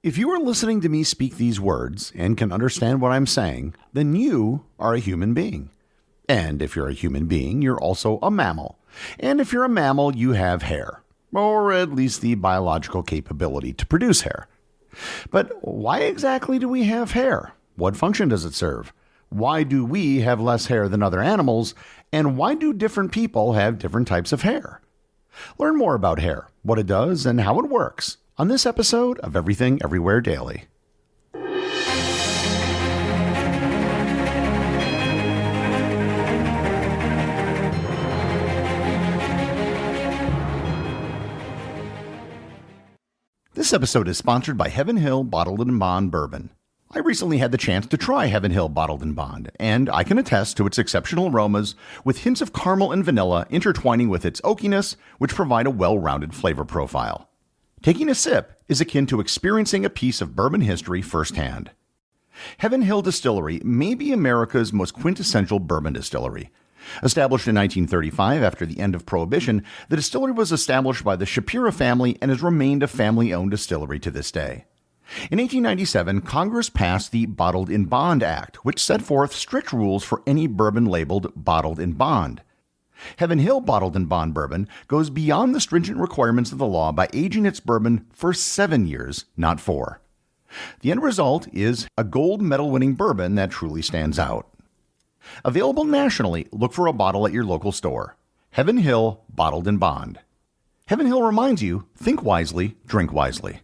If you are listening to me speak these words and can understand what I'm saying, then you are a human being. And if you're a human being, you're also a mammal. And if you're a mammal, you have hair, or at least the biological capability to produce hair. But why exactly do we have hair? What function does it serve? Why do we have less hair than other animals? And why do different people have different types of hair? Learn more about hair, what it does, and how it works on this episode of Everything Everywhere Daily. This episode is sponsored by Heaven Hill Bottled and Bond Bourbon. I recently had the chance to try Heaven Hill Bottled and Bond, and I can attest to its exceptional aromas with hints of caramel and vanilla intertwining with its oakiness, which provide a well-rounded flavor profile. Taking a sip is akin to experiencing a piece of bourbon history firsthand. Heaven Hill Distillery may be America's most quintessential bourbon distillery. Established in 1935 after the end of Prohibition, the distillery was established by the Shapiro family and has remained a family-owned distillery to this day. In 1897, Congress passed the Bottled in Bond Act, which set forth strict rules for any bourbon labeled Bottled in Bond. Heaven Hill Bottled in Bond Bourbon goes beyond the stringent requirements of the law by aging its bourbon for 7 years, not 4. The end result is a gold medal-winning bourbon that truly stands out. Available nationally, look for a bottle at your local store. Heaven Hill Bottled in Bond. Heaven Hill reminds you, think wisely, drink wisely.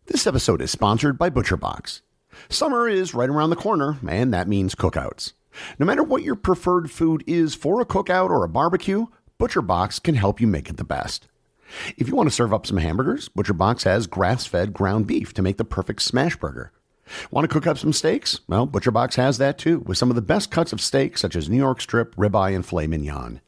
This episode is sponsored by ButcherBox. Summer is right around the corner, and that means cookouts. No matter what your preferred food is for a cookout or a barbecue, ButcherBox can help you make it the best. If you want to serve up some hamburgers, ButcherBox has grass-fed ground beef to make the perfect smash burger. Want to cook up some steaks? Well, ButcherBox has that too, with some of the best cuts of steak such as New York strip, ribeye, and filet mignon.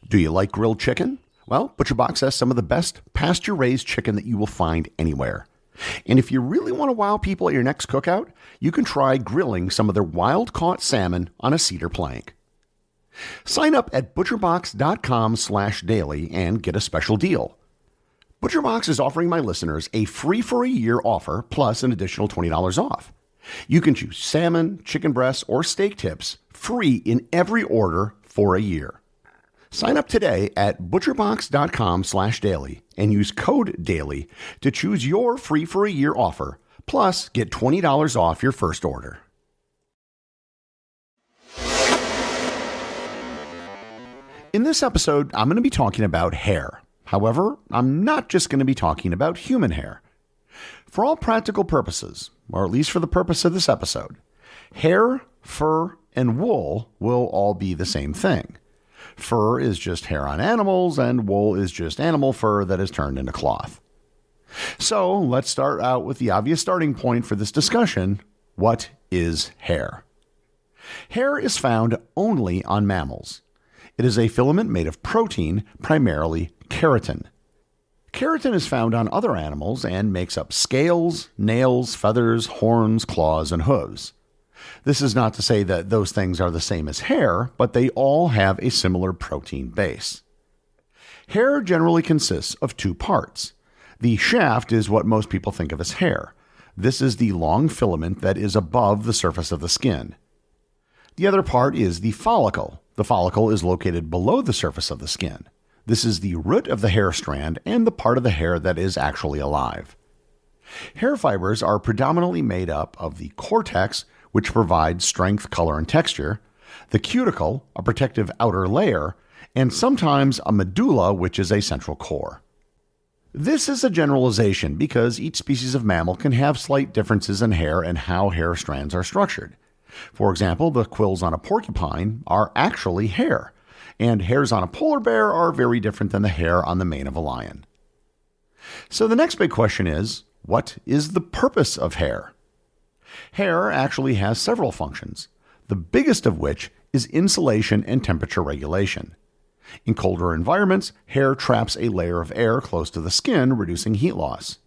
Do you like grilled chicken? Well, ButcherBox has some of the best pasture-raised chicken that you will find anywhere. And if you really want to wow people at your next cookout, you can try grilling some of their wild-caught salmon on a cedar plank. Sign up at butcherbox.com/daily and get a special deal. ButcherBox is offering my listeners a free-for-a-year offer plus an additional $20 off. You can choose salmon, chicken breasts, or steak tips free in every order for a year. Sign up today at butcherbox.com/daily and use code DAILY to choose your free-for-a-year offer, plus get $20 off your first order. In this episode, I'm going to be talking about hair. However, I'm not just going to be talking about human hair. For all practical purposes, or at least for the purpose of this episode, hair, fur, and wool will all be the same thing. Fur is just hair on animals, and wool is just animal fur that is turned into cloth. So let's start out with the obvious starting point for this discussion. What is hair? Hair is found only on mammals. It is a filament made of protein, primarily keratin. Keratin is found on other animals and makes up scales, nails, feathers, horns, claws, and hooves. This is not to say that those things are the same as hair, but they all have a similar protein base. Hair generally consists of two parts. The shaft is what most people think of as hair. This is the long filament that is above the surface of the skin. The other part is the follicle. The follicle is located below the surface of the skin. This is the root of the hair strand and the part of the hair that is actually alive. Hair fibers are predominantly made up of the cortex, which provides strength, color, and texture, the cuticle, a protective outer layer, and sometimes a medulla, which is a central core. This is a generalization because each species of mammal can have slight differences in hair and how hair strands are structured. For example, the quills on a porcupine are actually hair, and hairs on a polar bear are very different than the hair on the mane of a lion. So the next big question is, what is the purpose of hair? Hair actually has several functions, the biggest of which is insulation and temperature regulation. In colder environments, hair traps a layer of air close to the skin, reducing heat loss.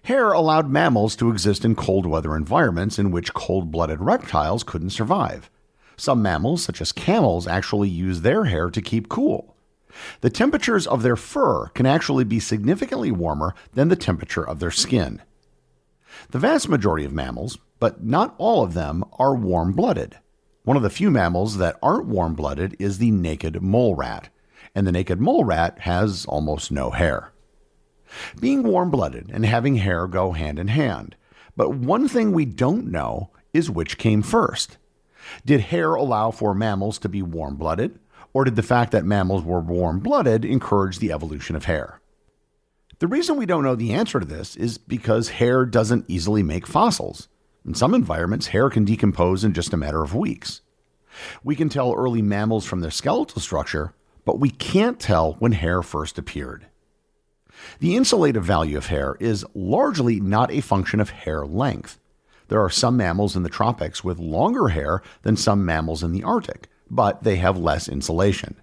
Hair allowed mammals to exist in cold weather environments in which cold-blooded reptiles couldn't survive. Some mammals, such as camels, actually use their hair to keep cool. The temperatures of their fur can actually be significantly warmer than the temperature of their skin. The vast majority of mammals, but not all of them, are warm-blooded. One of the few mammals that aren't warm-blooded is the naked mole rat, and the naked mole rat has almost no hair. Being warm-blooded and having hair go hand in hand, but one thing we don't know is which came first. Did hair allow for mammals to be warm-blooded, or did the fact that mammals were warm-blooded encourage the evolution of hair? The reason we don't know the answer to this is because hair doesn't easily make fossils. In some environments, hair can decompose in just a matter of weeks. We can tell early mammals from their skeletal structure, but we can't tell when hair first appeared. The insulative value of hair is largely not a function of hair length. There are some mammals in the tropics with longer hair than some mammals in the Arctic, but they have less insulation.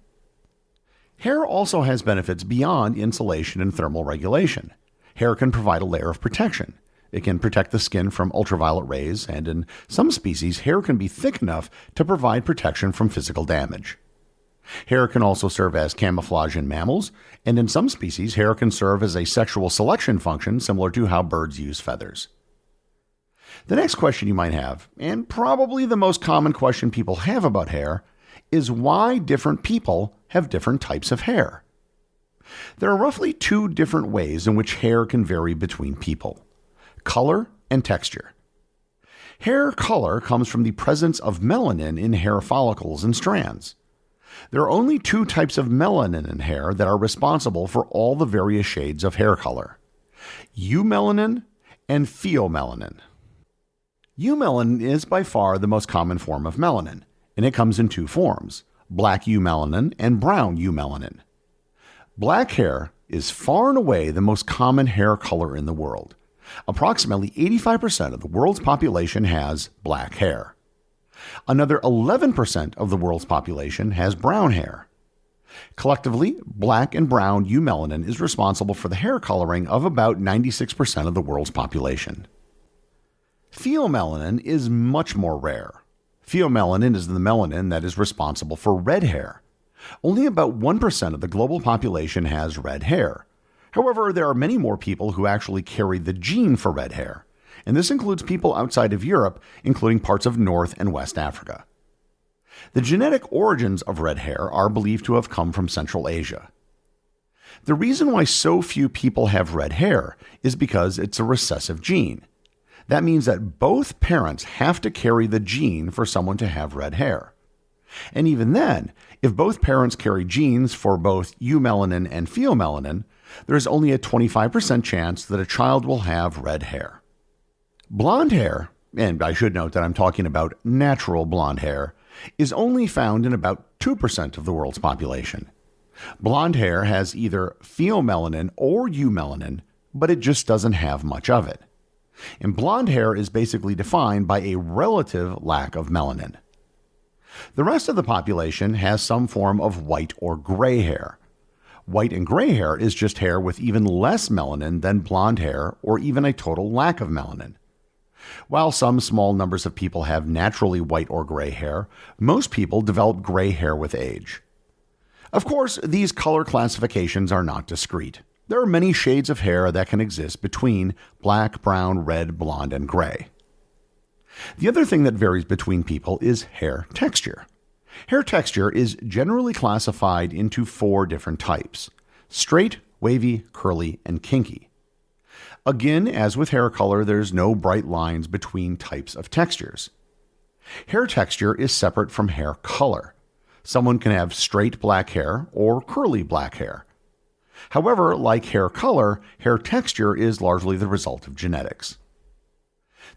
Hair also has benefits beyond insulation and thermal regulation. Hair can provide a layer of protection. It can protect the skin from ultraviolet rays, and in some species, hair can be thick enough to provide protection from physical damage. Hair can also serve as camouflage in mammals, and in some species, hair can serve as a sexual selection function similar to how birds use feathers. The next question you might have, and probably the most common question people have about hair, is why different people have different types of hair. There are roughly two different ways in which hair can vary between people: color and texture. Hair color comes from the presence of melanin in hair follicles and strands. There are only two types of melanin in hair that are responsible for all the various shades of hair color: eumelanin and pheomelanin. Eumelanin is by far the most common form of melanin, and it comes in two forms: black eumelanin and brown eumelanin. Black hair is far and away the most common hair color in the world. Approximately 85% of the world's population has black hair. Another 11% of the world's population has brown hair. Collectively, black and brown eumelanin is responsible for the hair coloring of about 96% of the world's population. Pheomelanin is much more rare. Pheomelanin is the melanin that is responsible for red hair. Only about 1% of the global population has red hair. However, there are many more people who actually carry the gene for red hair, and this includes people outside of Europe, including parts of North and West Africa. The genetic origins of red hair are believed to have come from Central Asia. The reason why so few people have red hair is because it's a recessive gene. That means that both parents have to carry the gene for someone to have red hair. And even then, if both parents carry genes for both eumelanin and pheomelanin, there's only a 25% chance that a child will have red hair. Blonde hair, and I should note that I'm talking about natural blonde hair, is only found in about 2% of the world's population. Blonde hair has either pheomelanin or eumelanin, but it just doesn't have much of it. And blonde hair is basically defined by a relative lack of melanin. The rest of the population has some form of white or gray hair. White and gray hair is just hair with even less melanin than blonde hair or even a total lack of melanin. While some small numbers of people have naturally white or gray hair, most people develop gray hair with age. Of course, these color classifications are not discrete. There are many shades of hair that can exist between black, brown, red, blonde, and gray. The other thing that varies between people is hair texture. Hair texture is generally classified into 4 different types: straight, wavy, curly, and kinky. Again, as with hair color, there's no bright lines between types of textures. Hair texture is separate from hair color. Someone can have straight black hair or curly black hair. However, like hair color, hair texture is largely the result of genetics.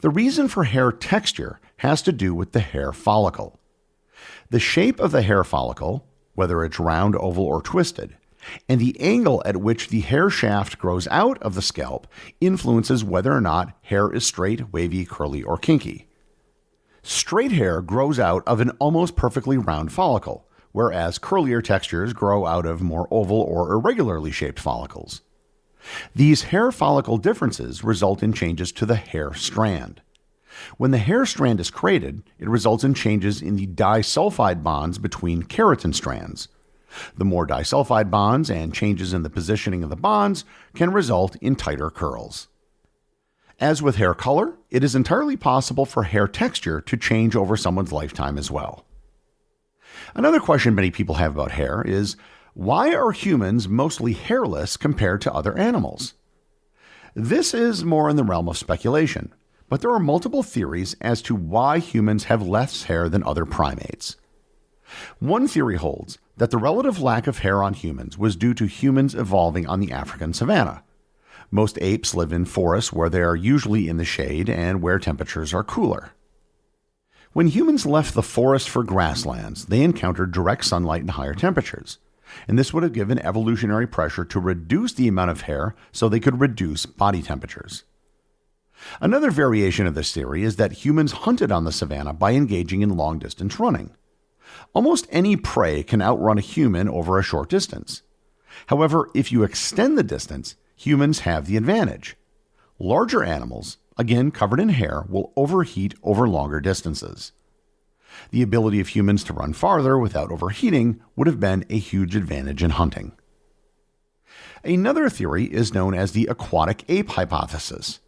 The reason for hair texture has to do with the hair follicle. The shape of the hair follicle, whether it's round, oval, or twisted, and the angle at which the hair shaft grows out of the scalp influences whether or not hair is straight, wavy, curly, or kinky. Straight hair grows out of an almost perfectly round follicle, whereas curlier textures grow out of more oval or irregularly shaped follicles. These hair follicle differences result in changes to the hair strand. When the hair strand is created, it results in changes in the disulfide bonds between keratin strands. The more disulfide bonds and changes in the positioning of the bonds can result in tighter curls. As with hair color, it is entirely possible for hair texture to change over someone's lifetime as well. Another question many people have about hair is, why are humans mostly hairless compared to other animals? This is more in the realm of speculation, but there are multiple theories as to why humans have less hair than other primates. One theory holds that the relative lack of hair on humans was due to humans evolving on the African savanna. Most apes live in forests where they are usually in the shade and where temperatures are cooler. When humans left the forest for grasslands, they encountered direct sunlight and higher temperatures, and this would have given evolutionary pressure to reduce the amount of hair so they could reduce body temperatures. Another variation of this theory is that humans hunted on the savanna by engaging in long-distance running. Almost any prey can outrun a human over a short distance. However, if you extend the distance, humans have the advantage. Larger animals, again covered in hair, will overheat over longer distances. The ability of humans to run farther without overheating would have been a huge advantage in hunting. Another theory is known as the aquatic ape hypothesis.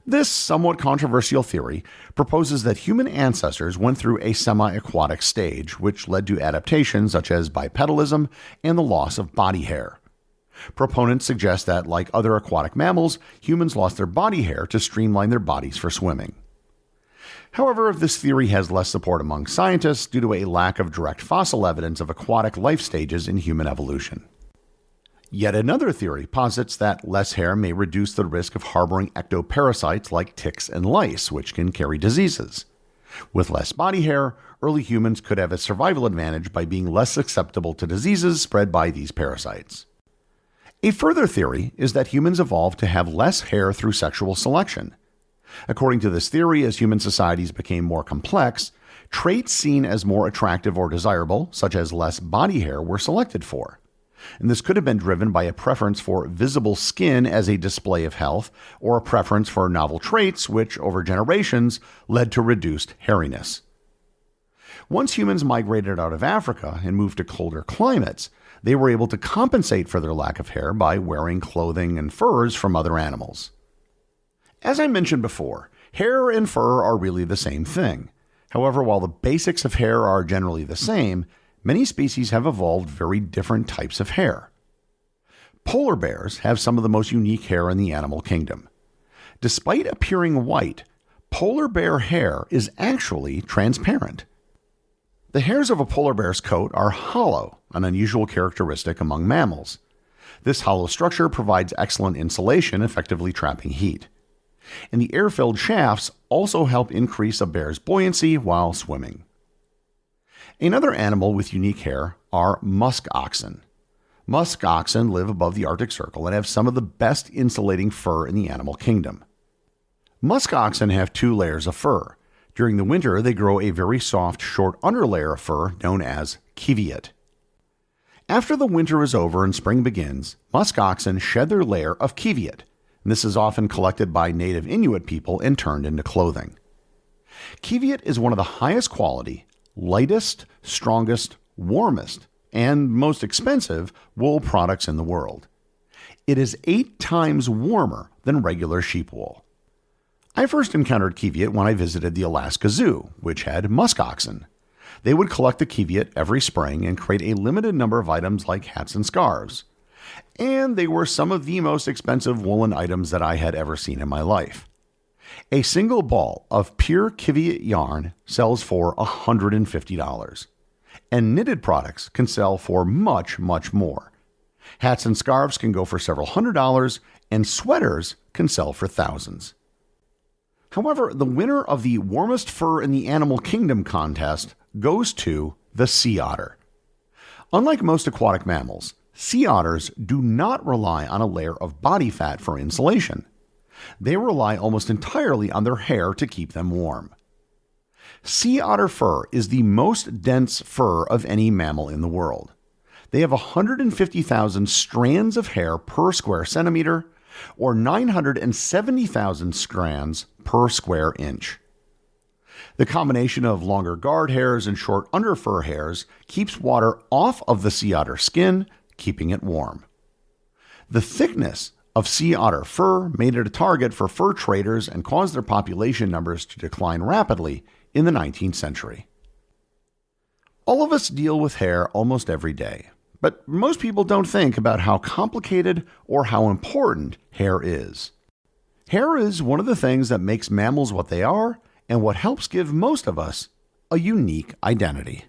This somewhat controversial theory proposes that human ancestors went through a semi-aquatic stage, which led to adaptations such as bipedalism and the loss of body hair. Proponents suggest that, like other aquatic mammals, humans lost their body hair to streamline their bodies for swimming. However, this theory has less support among scientists due to a lack of direct fossil evidence of aquatic life stages in human evolution. Yet another theory posits that less hair may reduce the risk of harboring ectoparasites like ticks and lice, which can carry diseases. With less body hair, early humans could have a survival advantage by being less susceptible to diseases spread by these parasites. A further theory is that humans evolved to have less hair through sexual selection. According to this theory, as human societies became more complex, traits seen as more attractive or desirable, such as less body hair, were selected for. And this could have been driven by a preference for visible skin as a display of health, or a preference for novel traits which, over generations, led to reduced hairiness. Once humans migrated out of Africa and moved to colder climates, they were able to compensate for their lack of hair by wearing clothing and furs from other animals. As I mentioned before, hair and fur are really the same thing. However, while the basics of hair are generally the same, many species have evolved very different types of hair. Polar bears have some of the most unique hair in the animal kingdom. Despite appearing white, polar bear hair is actually transparent. The hairs of a polar bear's coat are hollow, an unusual characteristic among mammals. This hollow structure provides excellent insulation, effectively trapping heat. And the air-filled shafts also help increase a bear's buoyancy while swimming. Another animal with unique hair are musk oxen. Musk oxen live above the Arctic Circle and have some of the best insulating fur in the animal kingdom. Musk oxen have 2 layers of fur. During the winter, they grow a very soft, short underlayer of fur known as Kieffer. After the winter is over and spring begins, musk oxen shed their layer of Kieffer. This is often collected by native Inuit people and turned into clothing. Kieffer is one of the highest quality, lightest, strongest, warmest, and most expensive wool products in the world. It is 8 times warmer than regular sheep wool. I first encountered Kieffer when I visited the Alaska Zoo, which had musk oxen. They would collect the Kieffer every spring and create a limited number of items like hats and scarves. And they were some of the most expensive woolen items that I had ever seen in my life. A single ball of pure Kieffer yarn sells for $150, and knitted products can sell for much, much more. Hats and scarves can go for several $100s, and sweaters can sell for thousands. However, the winner of the warmest fur in the animal kingdom contest goes to the sea otter. Unlike most aquatic mammals, sea otters do not rely on a layer of body fat for insulation. They rely almost entirely on their hair to keep them warm. Sea otter fur is the most dense fur of any mammal in the world. They have 150,000 strands of hair per square centimeter, or 970,000 strands per square inch. The combination of longer guard hairs and short underfur hairs keeps water off of the sea otter skin, keeping it warm. The thickness of sea otter fur made it a target for fur traders and caused their population numbers to decline rapidly in the 19th century. All of us deal with hair almost every day, but most people don't think about how complicated or how important hair is. Hair is one of the things that makes mammals what they are and what helps give most of us a unique identity.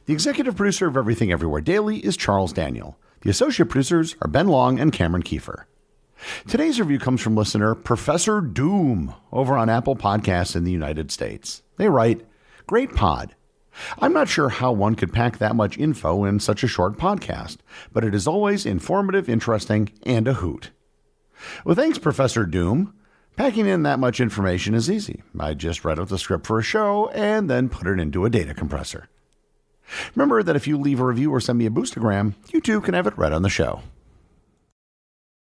The executive producer of Everything Everywhere Daily is Charles Daniel. The associate producers are Ben Long and Cameron Kieffer. Today's review comes from listener Professor Doom over on Apple Podcasts in the United States. They write, "Great pod. I'm not sure how one could pack that much info in such a short podcast, but it is always informative, interesting, and a hoot." Well, thanks, Professor Doom. Packing in that much information is easy. I just read out the script for a show and then put it into a data compressor. Remember that if you leave a review or send me a boostagram, you too can have it read on the show.